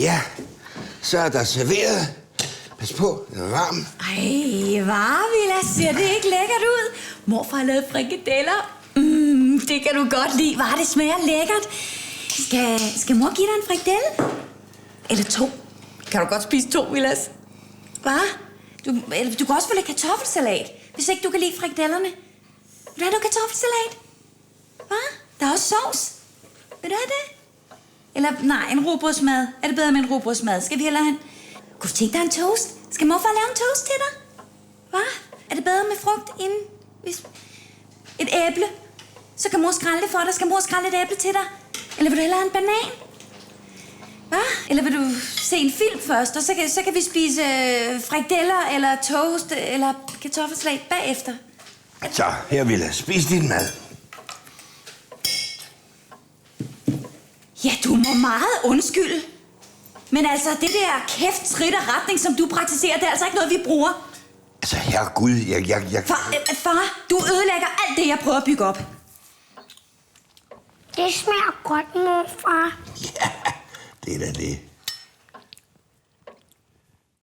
Ja, så er der serveret. Pas på, den er varm. Ej, Vilas, ser det ikke lækkert ud? Morfar har lavet frikadeller. Det kan du godt lide. Det smager lækkert. Skal mor give dig en frikadelle? Eller 2? Kan du godt spise 2, Vilas? Hvad? Du kan også få lidt kartoffelsalat, hvis ikke du kan lide frikadellerne. Vil du have noget kartoffelsalat? Hvad? Der er også sovs. Vil du have det? Eller nej, en rugbrødsmad. Er det bedre med en rugbrødsmad? Skal vi hellere have en... Kunne du tænke dig en toast? Skal morfar lave en toast til dig? Hvad? Er det bedre med frugt inden? Et æble? Så kan mor skrælle det for dig. Skal mor skrælle et æble til dig? Eller vil du hellere have en banan? Hvad? Eller vil du se en film først, og så kan vi spise frikadeller, eller toast, eller kartoffelsalat bagefter? Så, her vil jeg spise din mad. Ja, du må meget undskylde. Men altså, det der kæft, skridt og retning, som du praktiserer, det er altså ikke noget, vi bruger. Altså, herregud, jeg... Far, du ødelægger alt det, jeg prøver at bygge op. Det smager godt, morfar. Ja, det er da det.